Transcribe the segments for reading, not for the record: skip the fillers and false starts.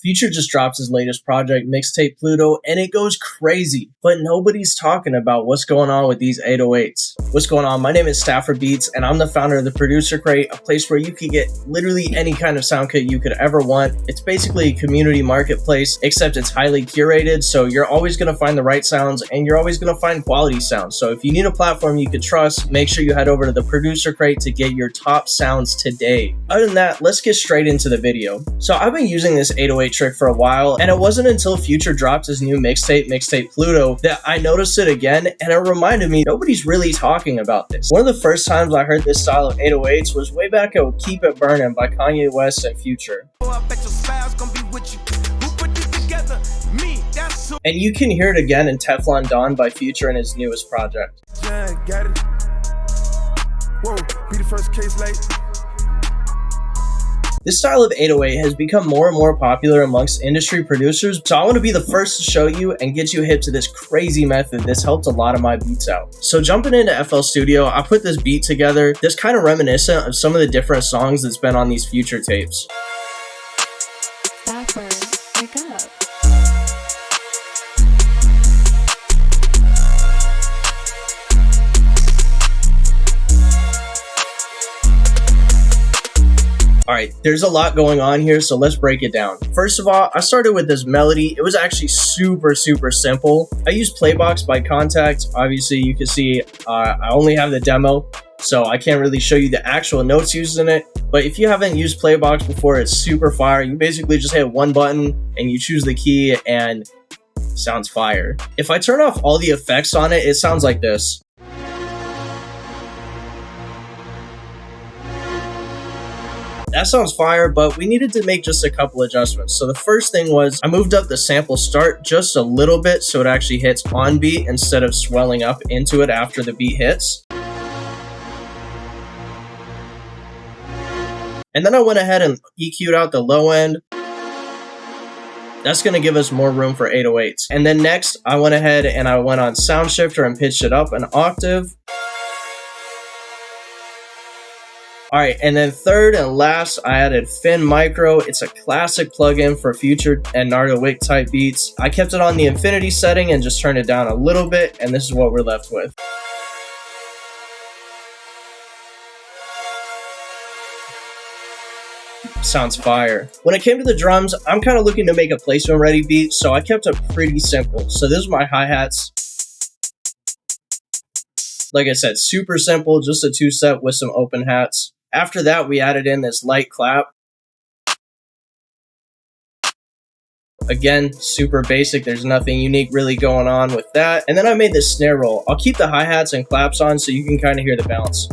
Future just dropped his latest project, Mixtape Pluto, and it goes crazy. But nobody's talking about what's going on with these 808s. What's going on? My name is Stafford Beats, and I'm the founder of the Producer Crate, a place where you can get literally any kind of sound kit you could ever want. It's basically a community marketplace, except it's highly curated, so you're always going to find the right sounds, and you're always going to find quality sounds. So if you need a platform you can trust, make sure you head over to the Producer Crate to get your top sounds today. Other than that, let's get straight into the video. So I've been using this 808 trick for a while, and it wasn't until Future dropped his new mixtape Pluto that I noticed it again, and it reminded me nobody's really talking about this. One of the first times I heard this style of 808s was way back at Keep It Burnin' by Kanye West and Future. And you can hear it again in Teflon Don by Future in his newest project. Whoa, be the first case late. This style of 808 has become more and more popular amongst industry producers, so I want to be the first to show you and get you hip to this crazy method that's helped a lot of my beats out. So jumping into FL Studio, I put this beat together that's kind of reminiscent of some of the different songs that's been on these Future tapes. Stafford, wake up. Alright, there's a lot going on here, so let's break it down. First of all, I started with this melody. It was actually super simple. I used Playbox by Contact. Obviously, you can see I only have the demo, so I can't really show you the actual notes used in it. But if you haven't used Playbox before, it's super fire. You basically just hit one button and you choose the key and it sounds fire. If I turn off all the effects on it, it sounds like this. That sounds fire, but we needed to make just a couple adjustments. So the first thing was I moved up the sample start just a little bit so it actually hits on beat instead of swelling up into it after the beat hits. And then I went ahead and EQ'd out the low end. That's going to give us more room for 808s. And then next, I went ahead and I went on Sound Shifter and pitched it up an octave. Alright, and then third and last, I added Fin Micro. It's a classic plugin for Future and Nardo Wick type beats. I kept it on the infinity setting and just turned it down a little bit, and this is what we're left with. Sounds fire. When it came to the drums, I'm kind of looking to make a placement ready beat, so I kept it pretty simple. So this is my hi-hats. Like I said, super simple, just a two-step with some open hats. After that, we added in this light clap. Again, super basic. There's nothing unique really going on with that. And then I made this snare roll. I'll keep the hi-hats and claps on so you can kind of hear the bounce.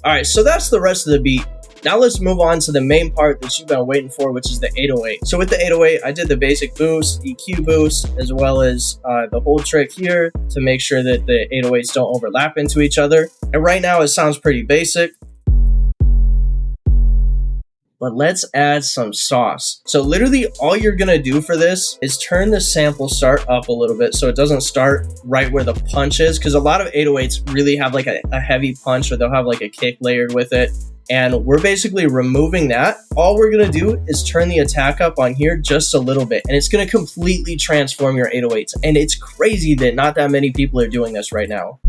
Alright, so that's the rest of the beat. Now let's move on to the main part that you've been waiting for, which is the 808. So with the 808, I did the basic boost, EQ boost, as well as the whole trick here to make sure that the 808s don't overlap into each other. And right now it sounds pretty basic. But let's add some sauce. So literally all you're gonna do for this is turn the sample start up a little bit so it doesn't start right where the punch is, because a lot of 808s really have like a heavy punch, or they'll have like a kick layered with it. And we're basically removing that. All we're gonna do is turn the attack up on here just a little bit, and it's gonna completely transform your 808s. And it's crazy that not that many people are doing this right now.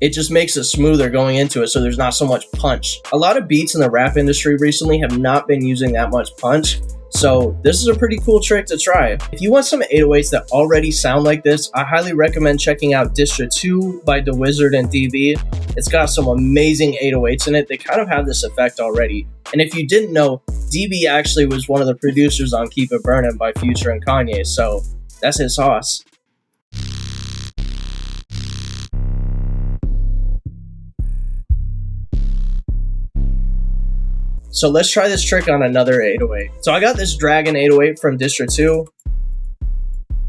It just makes it smoother going into it, so there's not so much punch. A lot of beats in the rap industry recently have not been using that much punch, so this is a pretty cool trick to try. If you want some 808s that already sound like this, I highly recommend checking out Distra 2 by dawizvrd and DB. It's got some amazing 808s in it that kind of have this effect already. And if you didn't know, DB actually was one of the producers on Keep It Burnin' by Future and Kanye, so that's his sauce. So let's try this trick on another 808. So I got this Dragon 808 from Distra 2.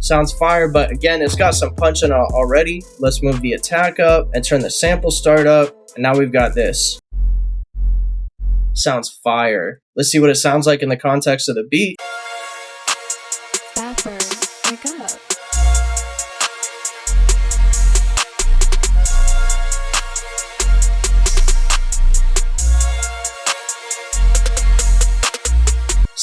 Sounds fire, but again, it's got some punch in it already. Let's move the attack up and turn the sample start up. And now we've got this. Sounds fire. Let's see what it sounds like in the context of the beat. Stafford, wake up.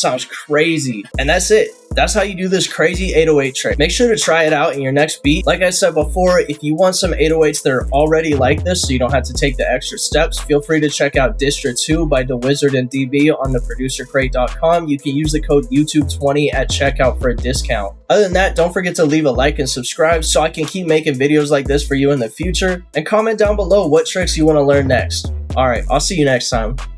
Sounds crazy. And that's it. That's how you do this crazy 808 trick. Make sure to try it out in your next beat. Like I said before, if you want some 808s that are already like this so you don't have to take the extra steps, feel free to check out Distra 2 by dawizvrd and DB on the producercrate.com. You can use the code YouTube20 at checkout for a discount. Other than that, don't forget to leave a like and subscribe so I can keep making videos like this for you in the future. And comment down below what tricks you want to learn next. Alright, I'll see you next time.